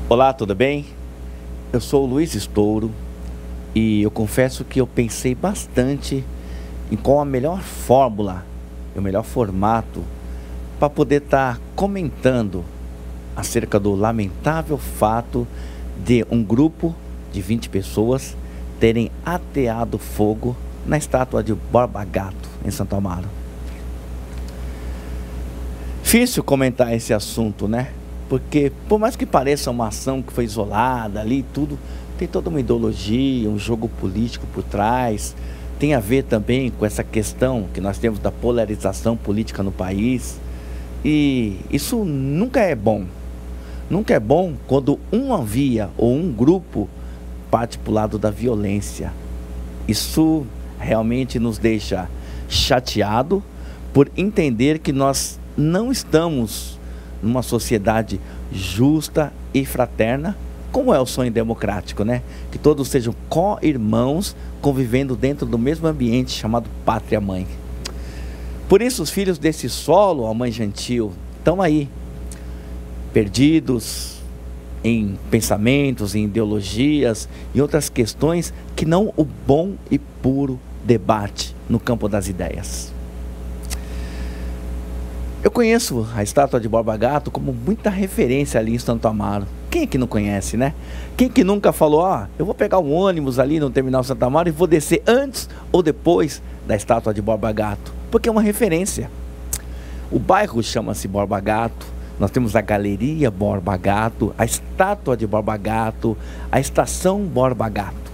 Olá, tudo bem? Eu sou o Luiz Estouro e eu confesso que eu pensei bastante em qual a melhor fórmula, o melhor formato para poder estar comentando acerca do lamentável fato de um grupo de 20 pessoas terem ateado fogo na estátua de Borba Gato, em Santo Amaro. Difícil comentar esse assunto, né? Porque por mais que pareça uma ação que foi isolada ali, tudo, tem toda uma ideologia, um jogo político por trás. Tem a ver também com essa questão que nós temos da polarização política no país. E isso nunca é bom. Nunca é bom quando uma via ou um grupo parte para o lado da violência. Isso realmente nos deixa chateado por entender que nós não estamos numa sociedade justa e fraterna, como é o sonho democrático, né? Que todos sejam co-irmãos convivendo dentro do mesmo ambiente chamado pátria-mãe. Por isso os filhos desse solo, a mãe gentil, estão aí, perdidos em pensamentos, em ideologias e outras questões que não o bom e puro debate no campo das ideias. Eu conheço a estátua de Borba Gato como muita referência ali em Santo Amaro. Quem é que não conhece, né? Quem que nunca falou, eu vou pegar um ônibus ali no terminal Santo Amaro e vou descer antes ou depois da estátua de Borba Gato? Porque é uma referência. O bairro chama-se Borba Gato, nós temos a Galeria Borba Gato, a estátua de Borba Gato, a estação Borba Gato.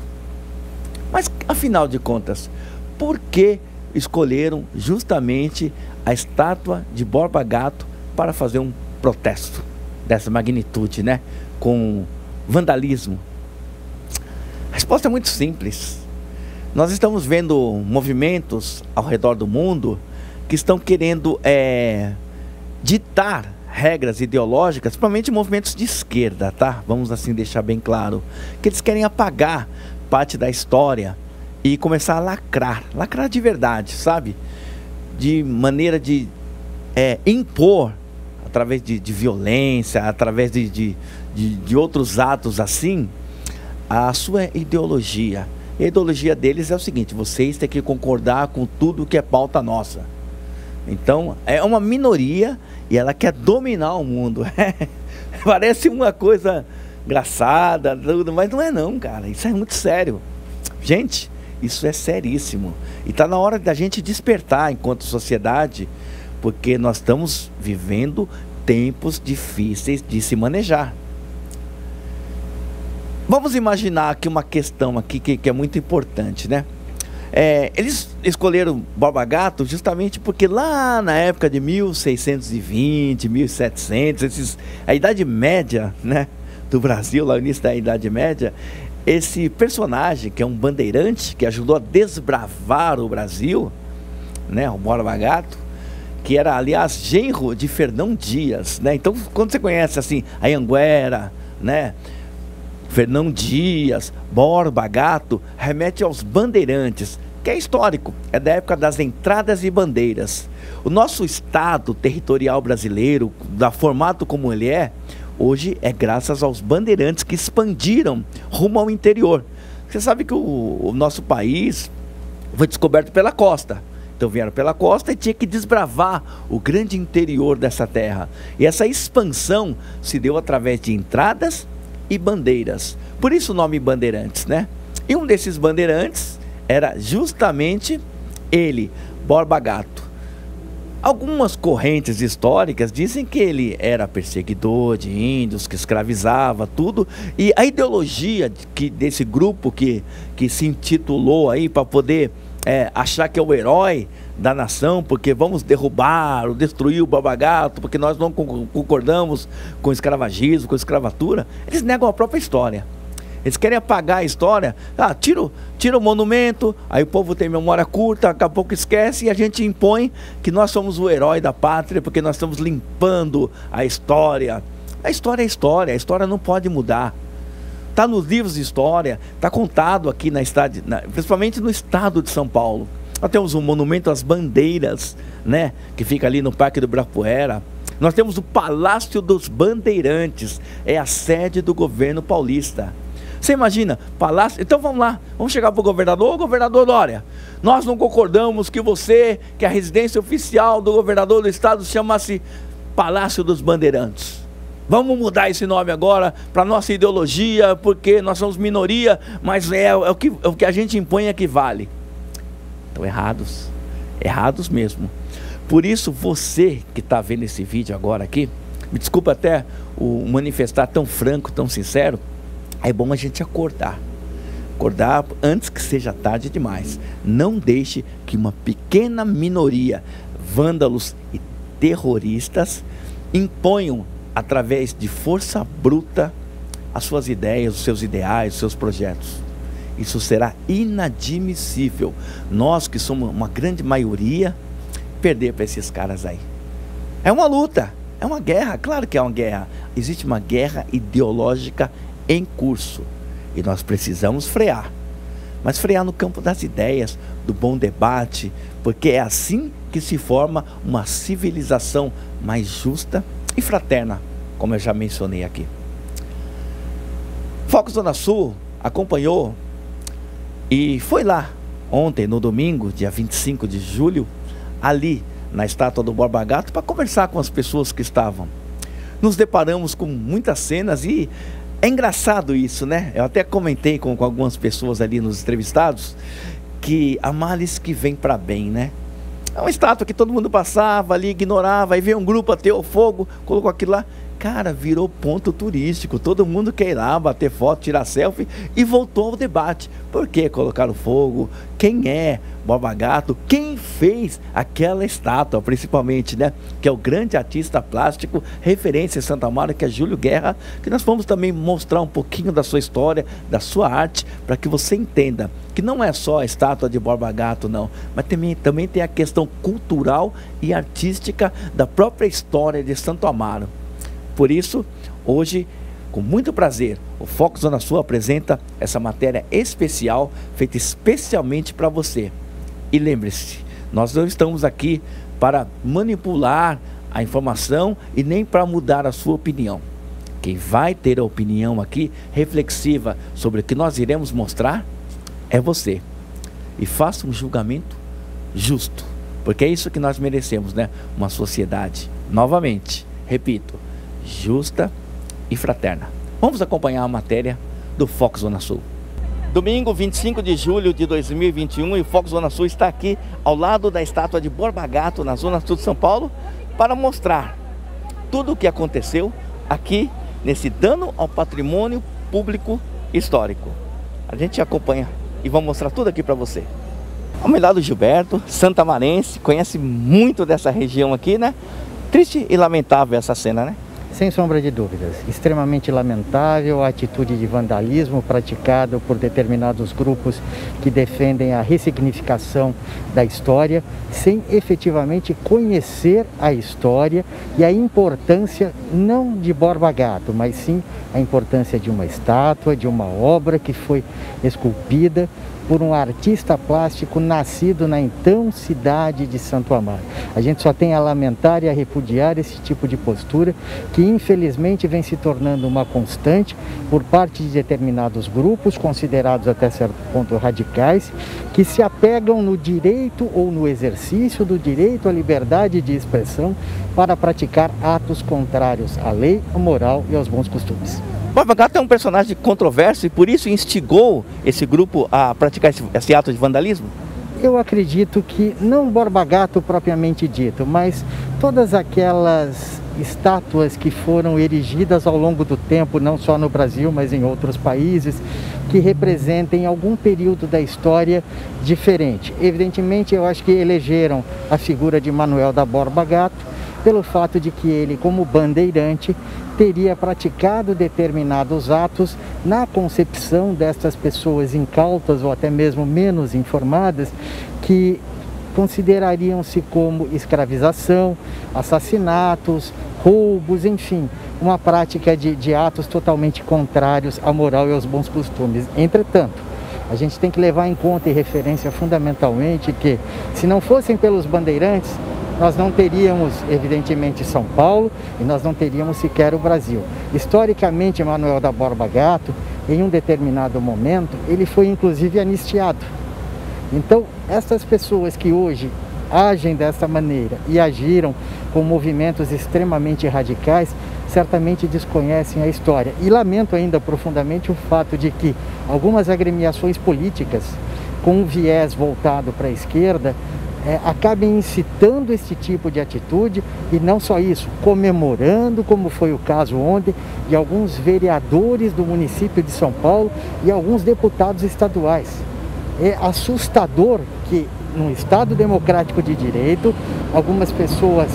Mas, afinal de contas, por que escolheram justamente a estátua de Borba Gato para fazer um protesto dessa magnitude, né? Com vandalismo. A resposta é muito simples. Nós estamos vendo movimentos ao redor do mundo que estão querendo ditar regras ideológicas, principalmente movimentos de esquerda, tá? Vamos assim deixar bem claro, que eles querem apagar parte da história e começar a lacrar de verdade, sabe? De maneira de impor, através de violência, através de outros atos assim, a sua ideologia. E a ideologia deles é o seguinte: vocês têm que concordar com tudo que é pauta nossa. Então, é uma minoria e ela quer dominar o mundo. Parece uma coisa engraçada, mas não é não, cara. Isso é muito sério. Gente, isso é seríssimo. E está na hora da gente despertar enquanto sociedade, porque nós estamos vivendo tempos difíceis de se manejar. Vamos imaginar aqui uma questão aqui que é muito importante, né? Eles escolheram Borba Gato justamente porque lá na época de 1620, 1700, a Idade Média, né, do Brasil, lá no início da Idade Média, esse personagem, que é um bandeirante, que ajudou a desbravar o Brasil, né, o Borba Gato, que era, aliás, genro de Fernão Dias, né? Então, quando você conhece, assim, a Anhanguera, né, Fernão Dias, Borba Gato, remete aos bandeirantes, que é histórico, é da época das entradas e bandeiras. O nosso estado territorial brasileiro, da formato como ele é, hoje é graças aos bandeirantes que expandiram rumo ao interior. Você sabe que o nosso país foi descoberto pela costa. Então vieram pela costa e tinha que desbravar o grande interior dessa terra. E essa expansão se deu através de entradas e bandeiras. Por isso o nome Bandeirantes, né? E um desses bandeirantes era justamente ele, Borba Gato. Algumas correntes históricas dizem que ele era perseguidor de índios, que escravizava tudo. E a ideologia desse grupo que se intitulou aí para poder achar que é o herói da nação, porque vamos derrubar ou destruir o Borba Gato, porque nós não concordamos com o escravagismo, com a escravatura, eles negam a própria história. Eles querem apagar a história. Tira o monumento, aí o povo tem memória curta, daqui a pouco esquece e a gente impõe que nós somos o herói da pátria, porque nós estamos limpando a história. A história é história, a história não pode mudar. Está nos livros de história, está contado aqui principalmente no estado de São Paulo. Nós temos um monumento às bandeiras, né, que fica ali no Parque do Ibirapuera. Nós temos o Palácio dos Bandeirantes, é a sede do governo paulista. Você imagina, palácio... Então vamos lá, vamos chegar para o governador. Ô governador Dória, nós não concordamos que a residência oficial do governador do estado chamasse Palácio dos Bandeirantes. Vamos mudar esse nome agora para nossa ideologia, porque nós somos minoria, mas é o que a gente impõe é que vale. Estão errados, errados mesmo. Por isso você que está vendo esse vídeo agora aqui, me desculpa até o manifestar tão franco, tão sincero, é bom a gente acordar antes que seja tarde demais. Não deixe que uma pequena minoria, vândalos e terroristas, imponham através de força bruta as suas ideias, os seus ideais, os seus projetos. Isso será inadmissível. Nós que somos uma grande maioria, perder para esses caras aí. É uma luta, é uma guerra, claro que é uma guerra. Existe uma guerra ideológica em curso e nós precisamos frear, mas frear no campo das ideias, do bom debate, porque é assim que se forma uma civilização mais justa e fraterna, como eu já mencionei aqui. Foco Zona Sul acompanhou e foi lá ontem, no domingo, dia 25 de julho, ali na estátua do Borba Gato, para conversar com as pessoas que estavam. Nos deparamos com muitas cenas e é engraçado isso, né? Eu até comentei com algumas pessoas ali nos entrevistados que há males que vem para bem, né? É uma estátua que todo mundo passava ali, ignorava, aí veio um grupo, ateu o fogo, colocou aquilo lá. Cara, virou ponto turístico, todo mundo quer ir lá, bater foto, tirar selfie, e voltou ao debate. Por que colocaram fogo? Quem é Borba Gato? Quem fez aquela estátua, principalmente, né? Que é o grande artista plástico, referência em Santo Amaro, que é Júlio Guerra, que nós vamos também mostrar um pouquinho da sua história, da sua arte, para que você entenda que não é só a estátua de Borba Gato, não, mas também tem a questão cultural e artística da própria história de Santo Amaro. Por isso, hoje, com muito prazer, o Foco Zona Sul apresenta essa matéria especial, feita especialmente para você. E lembre-se, nós não estamos aqui para manipular a informação e nem para mudar a sua opinião. Quem vai ter a opinião aqui, reflexiva, sobre o que nós iremos mostrar, é você. E faça um julgamento justo, porque é isso que nós merecemos, né? Uma sociedade, novamente, repito, justa e fraterna. Vamos acompanhar a matéria do Foco Zona Sul. Domingo 25 de julho de 2021 e o Foco Zona Sul está aqui ao lado da estátua de Borba Gato, na Zona Sul de São Paulo, para mostrar tudo o que aconteceu aqui nesse dano ao patrimônio público histórico. A gente acompanha e vamos mostrar tudo aqui para você. Ao meu lado, Gilberto, santamarense, conhece muito dessa região aqui, né? Triste e lamentável essa cena, né? Sem sombra de dúvidas, extremamente lamentável a atitude de vandalismo praticada por determinados grupos que defendem a ressignificação da história, sem efetivamente conhecer a história e a importância não de Borba Gato, mas sim a importância de uma estátua, de uma obra que foi esculpida por um artista plástico nascido na então cidade de Santo Amaro. A gente só tem a lamentar e a repudiar esse tipo de postura que infelizmente vem se tornando uma constante por parte de determinados grupos, considerados até certo ponto radicais, que se apegam no direito ou no exercício do direito à liberdade de expressão para praticar atos contrários à lei, à moral e aos bons costumes. Borba Gato é um personagem controverso e por isso instigou esse grupo a praticar esse ato de vandalismo? Eu acredito que não Borba Gato propriamente dito, mas todas aquelas estátuas que foram erigidas ao longo do tempo, não só no Brasil, mas em outros países, que representem algum período da história diferente. Evidentemente, eu acho que elegeram a figura de Manuel da Borba Gato pelo fato de que ele, como bandeirante, teria praticado determinados atos na concepção destas pessoas incautas ou até mesmo menos informadas, que considerariam-se como escravização, assassinatos, roubos, enfim, uma prática de atos totalmente contrários à moral e aos bons costumes. Entretanto, a gente tem que levar em conta e referência fundamentalmente que, se não fossem pelos bandeirantes, nós não teríamos, evidentemente, São Paulo e nós não teríamos sequer o Brasil. Historicamente, Manuel da Borba Gato, em um determinado momento, ele foi inclusive anistiado. Então, essas pessoas que hoje agem dessa maneira e agiram com movimentos extremamente radicais, certamente desconhecem a história. E lamento ainda profundamente o fato de que algumas agremiações políticas com um viés voltado para a esquerda acabem incitando esse tipo de atitude e não só isso, comemorando, como foi o caso ontem, de alguns vereadores do município de São Paulo e alguns deputados estaduais. É assustador que num Estado democrático de direito, algumas pessoas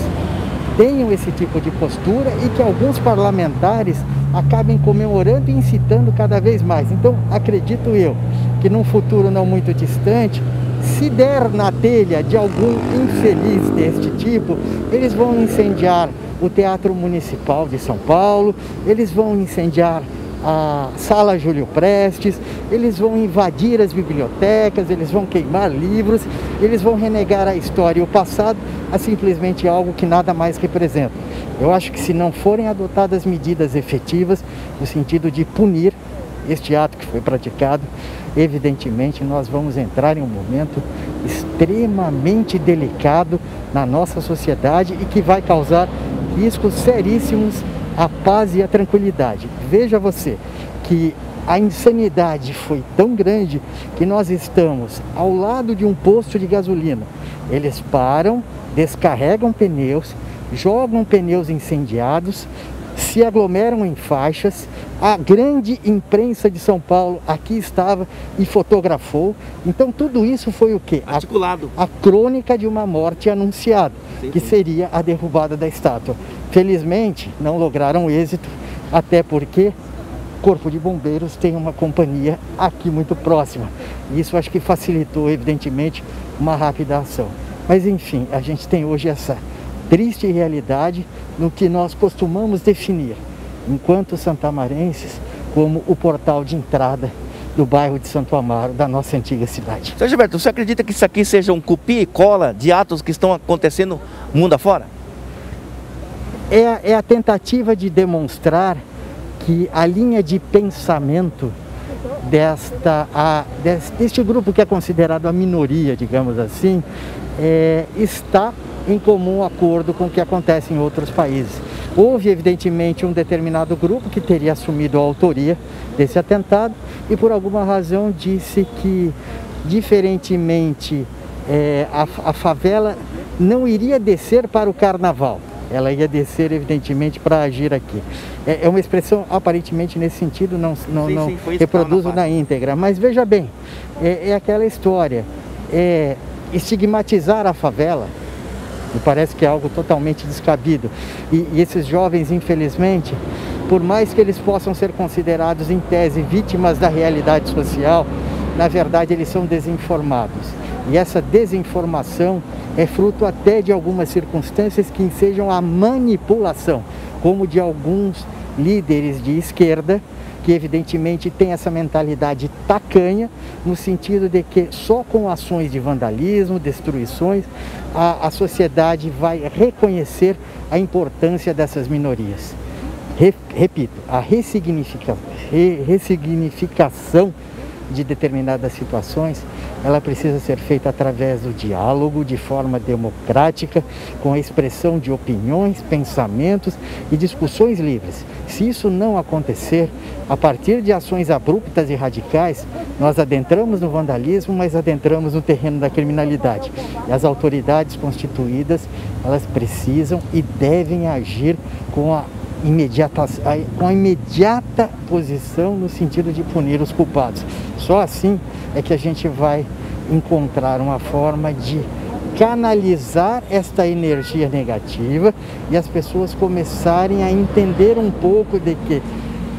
tenham esse tipo de postura e que alguns parlamentares acabem comemorando e incitando cada vez mais. Então, acredito eu que num futuro não muito distante, se der na telha de algum infeliz deste tipo, eles vão incendiar o Teatro Municipal de São Paulo, eles vão incendiar a Sala Júlio Prestes, eles vão invadir as bibliotecas, eles vão queimar livros, eles vão renegar a história e o passado a simplesmente algo que nada mais representa. Eu acho que se não forem adotadas medidas efetivas no sentido de punir este ato que foi praticado, evidentemente nós vamos entrar em um momento extremamente delicado na nossa sociedade e que vai causar riscos seríssimos à paz e à tranquilidade. Veja você que a insanidade foi tão grande que nós estamos ao lado de um posto de gasolina. Eles param, descarregam pneus, jogam pneus incendiados, se aglomeram em faixas. A grande imprensa de São Paulo aqui estava e fotografou. Então tudo isso foi o quê? Articulado. A crônica de uma morte anunciada, que seria a derrubada da estátua. Felizmente não lograram êxito, até porque o Corpo de Bombeiros tem uma companhia aqui muito próxima. Isso acho que facilitou, evidentemente, uma rápida ação. Mas enfim, a gente tem hoje essa triste realidade no que nós costumamos definir, enquanto santamarenses, como o portal de entrada do bairro de Santo Amaro, da nossa antiga cidade. Seu Gilberto, você acredita que isso aqui seja um copia e cola de atos que estão acontecendo mundo afora? É a tentativa de demonstrar que a linha de pensamento deste grupo que é considerado a minoria, digamos assim, está em comum acordo com o que acontece em outros países. Houve, evidentemente, um determinado grupo que teria assumido a autoria desse atentado e, por alguma razão, disse que, diferentemente, a favela não iria descer para o carnaval. Ela ia descer, evidentemente, para agir aqui. É uma expressão aparentemente nesse sentido, não reproduzo na íntegra. Mas veja bem, é aquela história, estigmatizar a favela, me parece que é algo totalmente descabido. E esses jovens, infelizmente, por mais que eles possam ser considerados, em tese, vítimas da realidade social, na verdade eles são desinformados. E essa desinformação é fruto até de algumas circunstâncias que ensejam a manipulação, como de alguns líderes de esquerda, que evidentemente têm essa mentalidade tacanha, no sentido de que só com ações de vandalismo, destruições, a sociedade vai reconhecer a importância dessas minorias. Repito, a ressignificação de determinadas situações, ela precisa ser feita através do diálogo, de forma democrática, com a expressão de opiniões, pensamentos e discussões livres. Se isso não acontecer, a partir de ações abruptas e radicais, nós adentramos no vandalismo, mas adentramos no terreno da criminalidade. E as autoridades constituídas, elas precisam e devem agir com a imediata posição no sentido de punir os culpados. Só assim é que a gente vai encontrar uma forma de canalizar esta energia negativa e as pessoas começarem a entender um pouco de que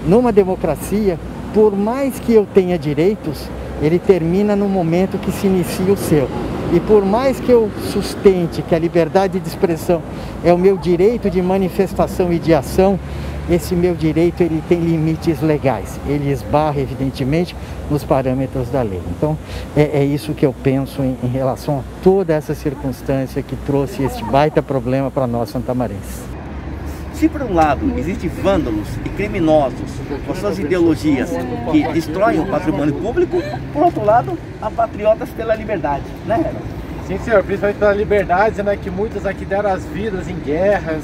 numa democracia, por mais que eu tenha direitos, ele termina no momento que se inicia o seu. E por mais que eu sustente que a liberdade de expressão é o meu direito de manifestação e de ação, esse meu direito ele tem limites legais, ele esbarra evidentemente nos parâmetros da lei. Então é isso que eu penso em relação a toda essa circunstância que trouxe este baita problema para nós santamarenses. Se por um lado existem vândalos e criminosos com suas ideologias que destroem o patrimônio público, por outro lado, há patriotas pela liberdade, né, Renan? Sim, senhor, principalmente pela liberdade, né, que muitos aqui deram as vidas em guerras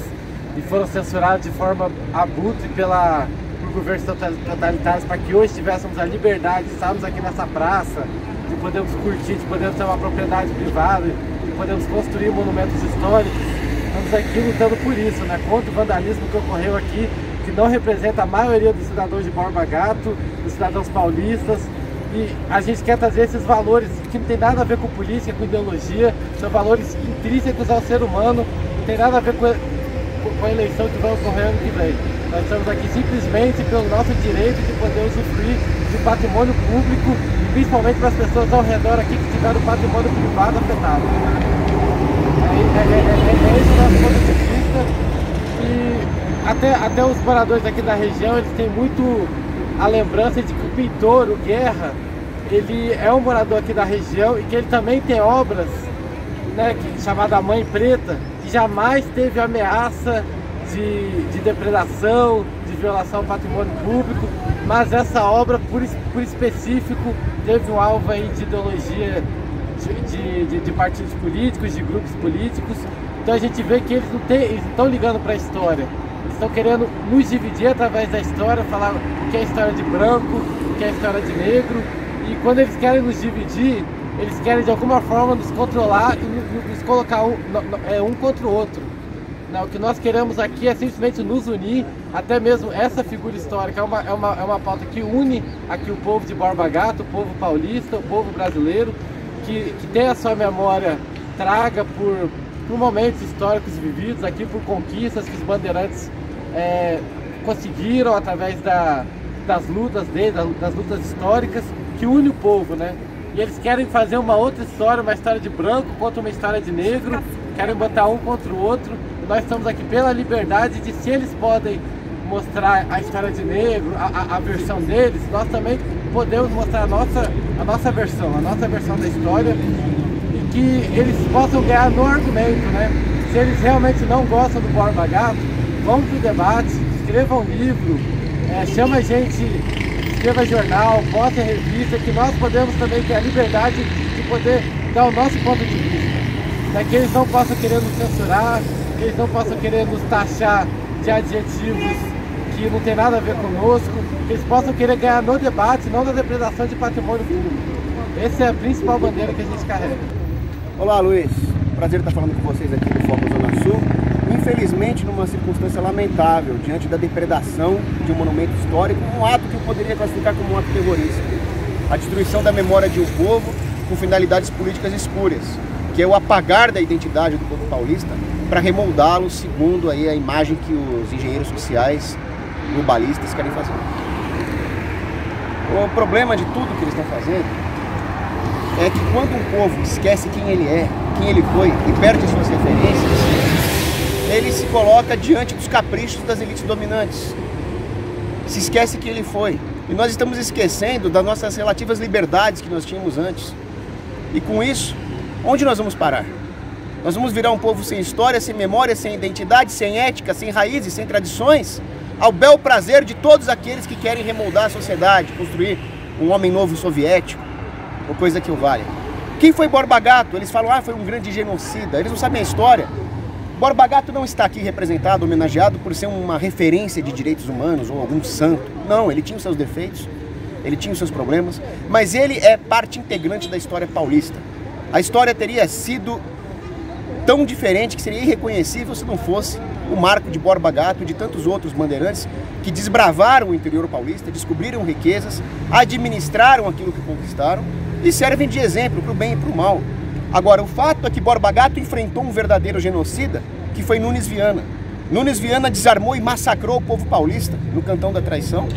e foram censurados de forma abutre por governos totalitários, para que hoje tivéssemos a liberdade de estarmos aqui nessa praça, de podermos curtir, de podermos ter uma propriedade privada, de podermos construir monumentos históricos. Estamos aqui lutando por isso, né, contra o vandalismo que ocorreu aqui, que não representa a maioria dos cidadãos de Borba Gato, dos cidadãos paulistas. E a gente quer trazer esses valores que não tem nada a ver com política, com ideologia, são valores intrínsecos ao ser humano, não tem nada a ver com a eleição que vai ocorrer ano que vem. Nós estamos aqui simplesmente pelo nosso direito de poder usufruir de patrimônio público, e principalmente para as pessoas ao redor aqui que tiveram o patrimônio privado afetado. Esse é o nosso ponto de vista. E até os moradores aqui da região, eles têm muito a lembrança de que o pintor, o Guerra, ele é um morador aqui da região e que ele também tem obras, né, chamada Mãe Preta, que jamais teve ameaça de depredação, de violação ao patrimônio público, mas essa obra, por específico, teve um alvo aí de ideologia de partidos políticos, de grupos políticos. Então a gente vê que eles não estão ligando para a história. Estão querendo nos dividir através da história, falar o que é história de branco, o que é história de negro. E quando eles querem nos dividir, eles querem de alguma forma nos controlar e nos colocar um contra o outro. Não, o que nós queremos aqui é simplesmente nos unir, até mesmo essa figura histórica é uma pauta que une aqui o povo de Borba Gato, o povo paulista, o povo brasileiro, que tem a sua memória traga por momentos históricos vividos aqui, por conquistas que os bandeirantes conseguiram através das lutas deles, das lutas históricas, que une o povo, né? E eles querem fazer uma outra história, uma história de branco contra uma história de negro, querem botar um contra o outro. E nós estamos aqui pela liberdade de, se eles podem mostrar a história de negro, a versão deles, nós também podemos mostrar a nossa versão da história, e que eles possam ganhar no argumento, né? Se eles realmente não gostam do Borba Gato, vão para o debate, escrevam livro, chama a gente, escreva jornal, posta revista, que nós podemos também ter a liberdade de poder dar o nosso ponto de vista. Né? Que eles não possam querer nos censurar, que eles não possam querer nos taxar de adjetivos que não tem nada a ver conosco, que eles possam querer ganhar no debate, não na depredação de patrimônio público. Essa é a principal bandeira que a gente carrega. Olá, Luiz. Prazer estar falando com vocês aqui do Foco Zona Sul. Infelizmente, numa circunstância lamentável, diante da depredação de um monumento histórico, um ato que eu poderia classificar como um ato terrorista. A destruição da memória de um povo com finalidades políticas espúrias, que é o apagar da identidade do povo paulista para remoldá-lo segundo aí a imagem que os engenheiros sociais globalistas querem fazer. O problema de tudo que eles estão fazendo é que quando um povo esquece quem ele é, quem ele foi e perde suas referências, ele se coloca diante dos caprichos das elites dominantes. Se esquece quem ele foi. E nós estamos esquecendo das nossas relativas liberdades que nós tínhamos antes. E com isso, onde nós vamos parar? Nós vamos virar um povo sem história, sem memória, sem identidade, sem ética, sem raízes, sem tradições, ao bel prazer de todos aqueles que querem remoldar a sociedade, construir um homem novo soviético, ou coisa que o valha. Quem foi Borba Gato? Eles falam, foi um grande genocida. Eles não sabem a história. Borba Gato não está aqui representado, homenageado por ser uma referência de direitos humanos ou algum santo. Não, ele tinha os seus defeitos, ele tinha os seus problemas, mas ele é parte integrante da história paulista. A história teria sido tão diferente que seria irreconhecível se não fosse o marco de Borba Gato e de tantos outros bandeirantes que desbravaram o interior paulista, descobriram riquezas, administraram aquilo que conquistaram e servem de exemplo para o bem e para o mal. Agora, o fato é que Borba Gato enfrentou um verdadeiro genocida, que foi Nunes Viana. Nunes Viana desarmou e massacrou o povo paulista no Cantão da Traição,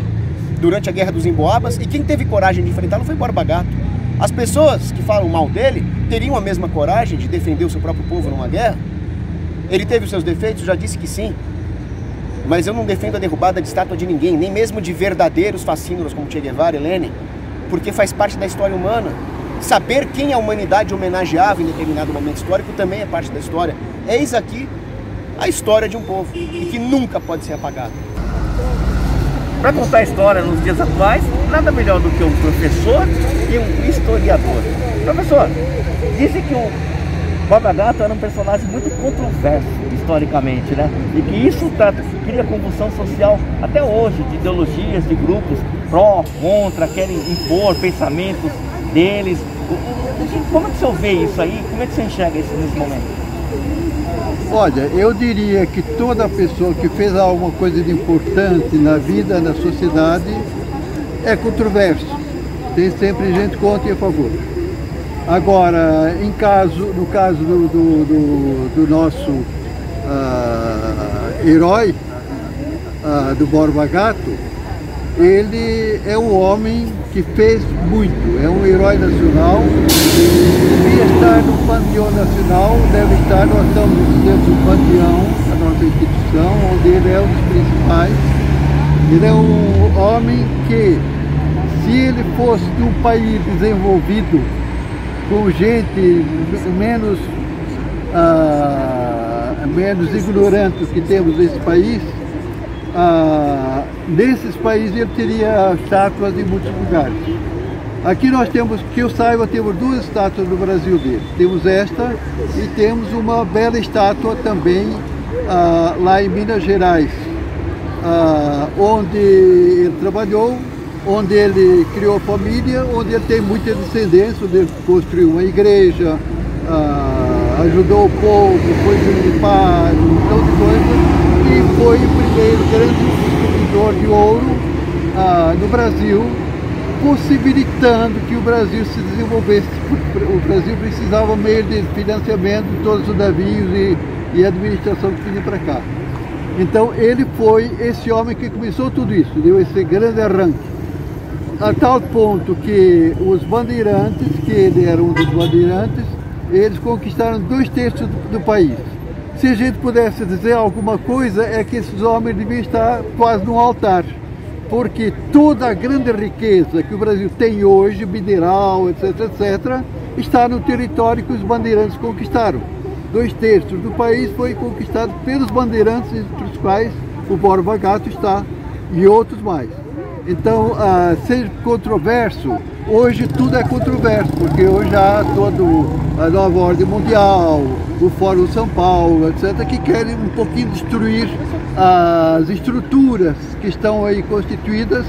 durante a Guerra dos Emboabas, e quem teve coragem de enfrentá-lo foi Borba Gato. As pessoas que falam mal dele teriam a mesma coragem de defender o seu próprio povo numa guerra? Ele teve os seus defeitos? Já disse que sim. mas eu não defendo a derrubada de estátua de ninguém, nem mesmo de verdadeiros fascínoros como Che Guevara e Lenin, porque faz parte da história humana. Saber quem a humanidade homenageava em determinado momento histórico também é parte da história. Eis aqui a história de um povo, e que nunca pode ser apagada. Para contar a história nos dias atuais, nada melhor do que um professor e um historiador. Professor, dizem que o Borba Gato era um personagem muito controverso historicamente, né? E que isso cria convulsão social até hoje, de ideologias, de grupos pró, contra, querem impor pensamentos deles. Como é que o senhor vê isso aí? Como é que você enxerga isso nesse momento? Olha, eu diria que toda pessoa que fez alguma coisa de importante na vida, na sociedade, é controverso. Tem sempre gente contra e a favor. Agora, no caso do nosso herói, do Borba Gato, ele é um homem que fez muito, é um herói nacional, devia estar no panteão nacional, deve estar, nós estamos dentro do panteão, a nossa instituição, onde ele é um dos principais. Ele é um homem que, se ele fosse de um país desenvolvido, com gente menos ignorante que temos nesse país, nesses países ele teria estátuas em muitos lugares. Aqui nós temos, que eu saiba, temos duas estátuas no Brasil dele. Temos esta e temos uma bela estátua também lá em Minas Gerais, onde ele trabalhou, onde ele criou família, onde ele tem muita descendência, onde ele construiu uma igreja, ajudou o povo, foi militar, um montão de coisas. E foi o primeiro grande distribuidor de ouro no Brasil, possibilitando que o Brasil se desenvolvesse. O Brasil precisava meio de financiamento de todos os navios e administração que vinha para cá. Então ele foi esse homem que começou tudo isso, deu esse grande arranque. A tal ponto que os bandeirantes, que ele era um dos bandeirantes, eles conquistaram 2/3 do país. Se a gente pudesse dizer alguma coisa, é que esses homens deviam estar quase no altar, porque toda a grande riqueza que o Brasil tem hoje, mineral, etc., etc., está no território que os bandeirantes conquistaram. 2/3 do país foi conquistado pelos bandeirantes, entre os quais o Borba Gato está, e outros mais. Então, ser controverso, hoje tudo é controverso, porque hoje há toda a nova ordem mundial, o Fórum São Paulo, etc., que querem um pouquinho destruir as estruturas que estão aí constituídas,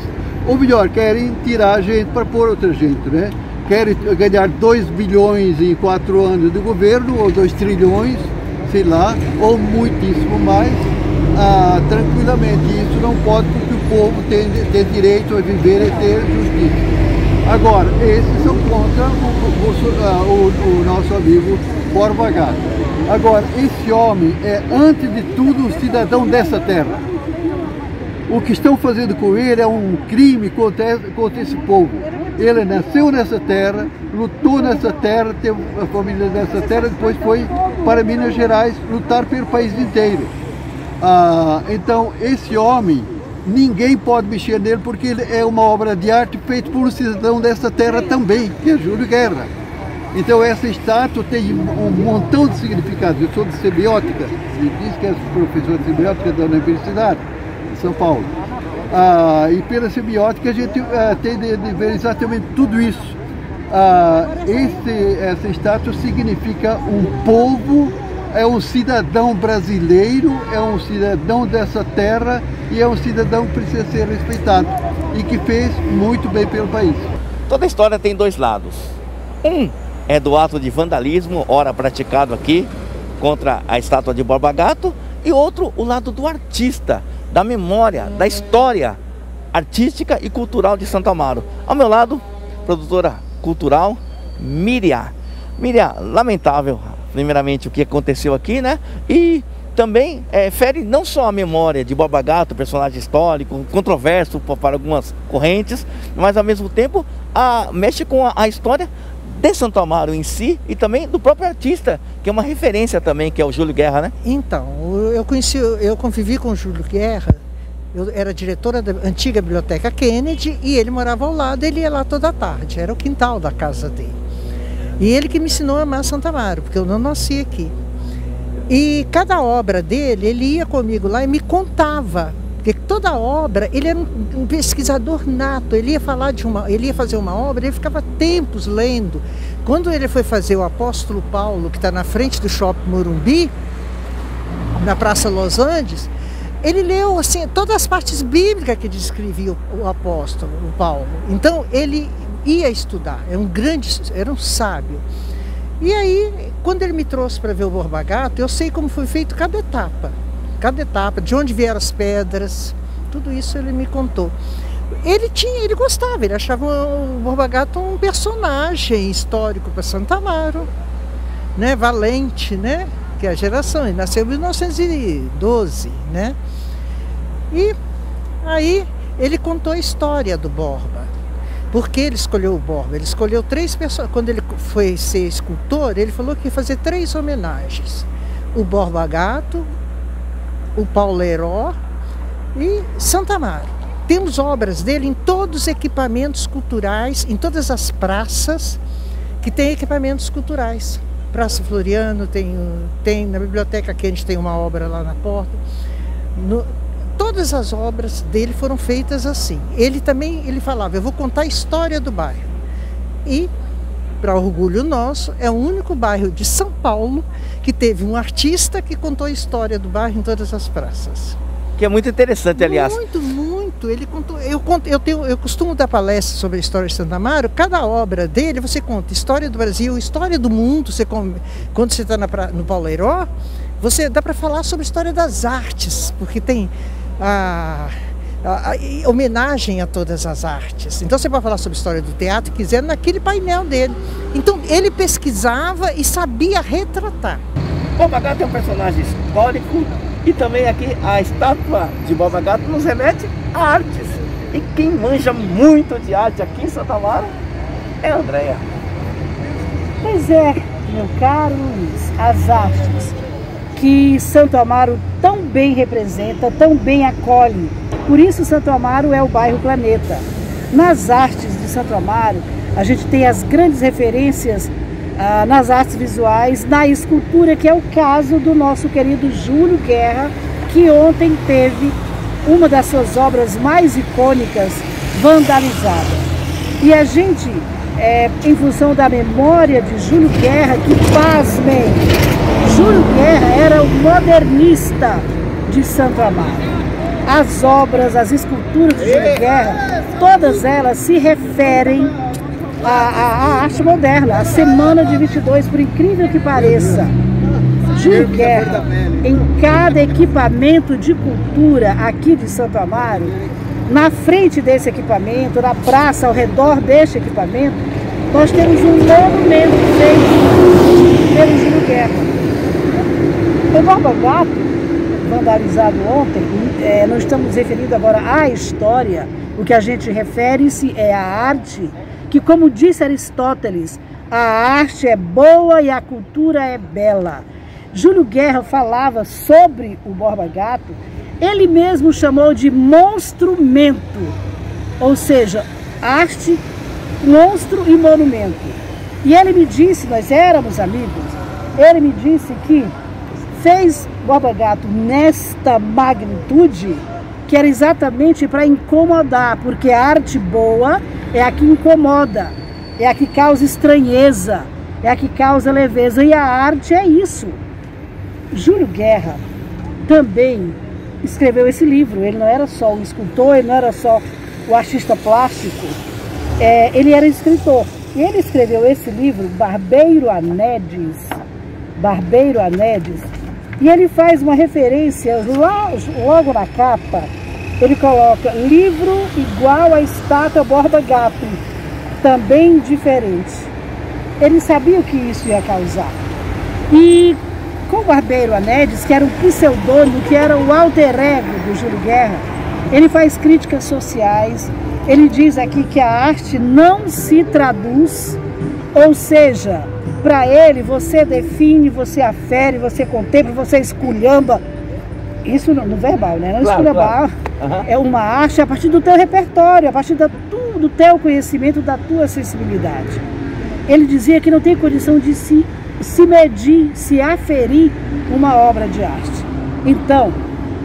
ou melhor, querem tirar gente para pôr outra gente, né? Querem ganhar 2 bilhões em 4 anos de governo, ou 2 trilhões, sei lá, ou muitíssimo mais, tranquilamente. Isso não pode, porque o povo tem direito a viver e ter justiça. Agora, esses são contra o nosso amigo Borba Gato. Agora, esse homem é, antes de tudo, um cidadão dessa terra. O que estão fazendo com ele é um crime contra esse povo. Ele nasceu nessa terra, lutou nessa terra, teve a família nessa terra, depois foi para Minas Gerais lutar pelo país inteiro. Então, esse homem, ninguém pode mexer nele, porque ele é uma obra de arte feita por um cidadão dessa terra também, que é Júlio Guerra. Então essa estátua tem um montão de significados. Eu sou de semiótica, e diz que é professor de semiótica da Universidade de São Paulo. E pela semiótica a gente tem de ver exatamente tudo isso. Essa estátua significa um povo, é um cidadão brasileiro, é um cidadão dessa terra e é um cidadão que precisa ser respeitado e que fez muito bem pelo país. Toda história tem dois lados. Um é do ato de vandalismo, ora praticado aqui, contra a estátua de Borba Gato, e outro, o lado do artista, da memória, da história artística e cultural de Santo Amaro. Ao meu lado, produtora cultural, Miriam. Miriam, lamentável, primeiramente, o que aconteceu aqui, né? E também fere não só a memória de Borba Gato, personagem histórico, controverso para algumas correntes, mas ao mesmo tempo mexe com a história de Santo Amaro em si e também do próprio artista, que é uma referência também, que é o Júlio Guerra, né? Então, eu convivi com o Júlio Guerra, eu era diretora da antiga Biblioteca Kennedy e ele morava ao lado, ele ia lá toda tarde, era o quintal da casa dele. E ele que me ensinou a amar Santo Amaro, porque eu não nasci aqui. E cada obra dele, ele ia comigo lá e me contava, porque toda obra, ele era um pesquisador nato, ele ia fazer uma obra, ele ficava tempos lendo. Quando ele foi fazer o Apóstolo Paulo, que está na frente do Shopping Morumbi, na Praça Los Andes, ele leu assim, todas as partes bíblicas que descrevia o apóstolo, o Paulo. Então ele ia estudar, era um sábio. E aí, quando ele me trouxe para ver o Borba Gato, eu sei como foi feito cada etapa, de onde vieram as pedras, tudo isso ele me contou. Ele gostava, ele achava o Borba Gato um personagem histórico para Santo Amaro, né, valente, né, que é a geração, ele nasceu em 1912, né, e aí ele contou a história do Borba. Por que ele escolheu o Borba? Ele escolheu 3 pessoas. Quando ele foi ser escultor, ele falou que ia fazer 3 homenagens: o Borba Gato, o Paulo Heró e Santo Amaro. Temos obras dele em todos os equipamentos culturais, em todas as praças que tem equipamentos culturais. Praça Floriano tem na biblioteca que a gente tem uma obra lá na porta. Todas as obras dele foram feitas assim. Ele falava, eu vou contar a história do bairro. E, para orgulho nosso, é o único bairro de São Paulo que teve um artista que contou a história do bairro em todas as praças. Que é muito interessante, aliás. Muito. Ele contou. Eu costumo dar palestras sobre a história de Santo Amaro. Cada obra dele, você conta história do Brasil, história do mundo. Quando você está no Paulo Heró, você dá para falar sobre a história das artes, porque tem a homenagem a todas as artes. Então você pode falar sobre a história do teatro, quiser, naquele painel dele. Então ele pesquisava e sabia retratar. Borba Gato é um personagem histórico e também aqui a estátua de Borba Gato nos remete a artes. E quem manja muito de arte aqui em Santo Amaro é a Andréia. Pois é, meu caro Luiz, as artes que Santo Amaro tão bem representa, tão bem acolhe. Por isso Santo Amaro é o bairro Planeta. Nas artes de Santo Amaro, a gente tem as grandes referências nas artes visuais, na escultura, que é o caso do nosso querido Júlio Guerra, que ontem teve uma das suas obras mais icônicas vandalizada. E a gente, em função da memória de Júlio Guerra, que pasmem, Júlio Guerra era o modernista de Santo Amaro. As obras, as esculturas de Júlio Guerra, todas elas se referem à arte moderna, à Semana de 22, por incrível que pareça. Júlio Guerra, em cada equipamento de cultura aqui de Santo Amaro, na frente desse equipamento, na praça, ao redor deste equipamento, nós temos um monumento feito pelo Júlio Guerra. O Borba Gato, vandalizado ontem, nós estamos referindo agora à história. O que a gente refere-se é à arte, que, como disse Aristóteles, a arte é boa e a cultura é bela. Júlio Guerra falava sobre o Borba Gato, ele mesmo chamou de monstrumento, ou seja, arte, monstro e monumento. E ele me disse, nós éramos amigos, ele me disse que fez Borba Gato nesta magnitude, que era exatamente para incomodar, porque a arte boa é a que incomoda, é a que causa estranheza, é a que causa leveza, e a arte é isso. Júlio Guerra também escreveu esse livro. Ele não era só um escultor, ele não era só o artista plástico, ele era escritor. E ele escreveu esse livro, Barbeiro Anedes, e ele faz uma referência, logo na capa, ele coloca livro igual à estátua Borba Gato, também diferente. Ele sabia o que isso ia causar. E com o Barbeiro Anedes, que era um pseudônimo, que era o alter ego do Júlio Guerra, ele faz críticas sociais. Ele diz aqui que a arte não se traduz Ou seja, para ele você define, você afere, você contempla, você esculhamba. Isso no verbal, né? Não Claro, esculhambar. claro. É uma arte a partir do teu repertório, a partir do teu conhecimento, da tua sensibilidade. Ele dizia que não tem condição de se medir, se aferir uma obra de arte. Então,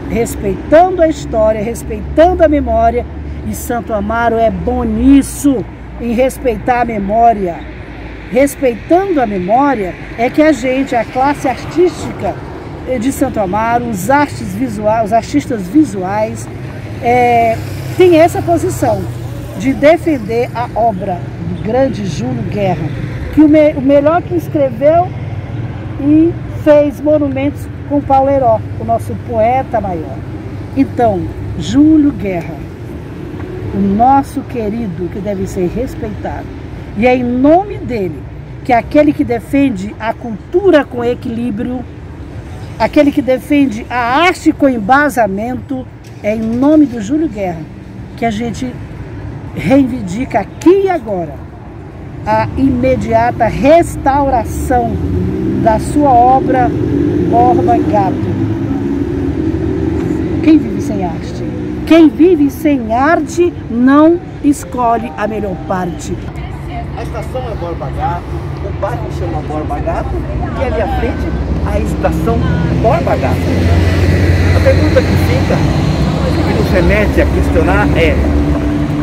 respeitando a história, respeitando a memória, e Santo Amaro é bom nisso, em respeitar a memória. Respeitando a memória é que a classe artística de Santo Amaro, os artistas visuais, tem essa posição de defender a obra do grande Júlio Guerra, que o melhor que escreveu e fez monumentos com Paulo Herói, o nosso poeta maior. Então, Júlio Guerra, o nosso querido, que deve ser respeitado. E é em nome dele que aquele que defende a cultura com equilíbrio, aquele que defende a arte com embasamento, é em nome do Júlio Guerra que a gente reivindica aqui e agora a imediata restauração da sua obra Borba Gato. Quem vive sem arte? Quem vive sem arte não escolhe a melhor parte. A estação é Borba Gato, o bairro chama Borba Gato e ali à frente a estação Borba Gato. A pergunta que fica, que nos remete a questionar é: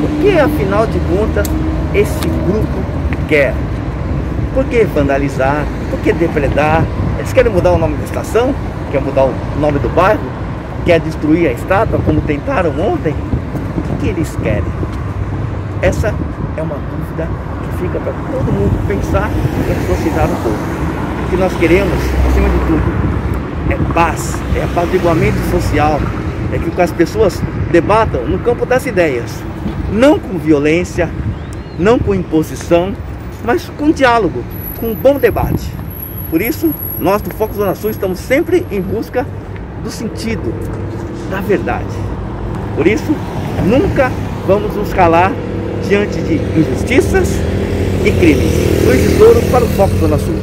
o que afinal de contas esse grupo quer? Por que vandalizar? Por que depredar? Eles querem mudar o nome da estação? Quer mudar o nome do bairro? Quer destruir a estátua como tentaram ontem? O que eles querem? Essa é uma dúvida que fica para todo mundo pensar e raciocinar um pouco. O que nós queremos, acima de tudo, é paz, é apaziguamento social, é que as pessoas debatam no campo das ideias, não com violência, não com imposição, mas com diálogo, com um bom debate. Por isso, nós do Foco Zona Sul estamos sempre em busca do sentido, da verdade. Por isso, nunca vamos nos calar diante de injustiças e crimes. Luiz Isidoro para o Foco Zona Sul.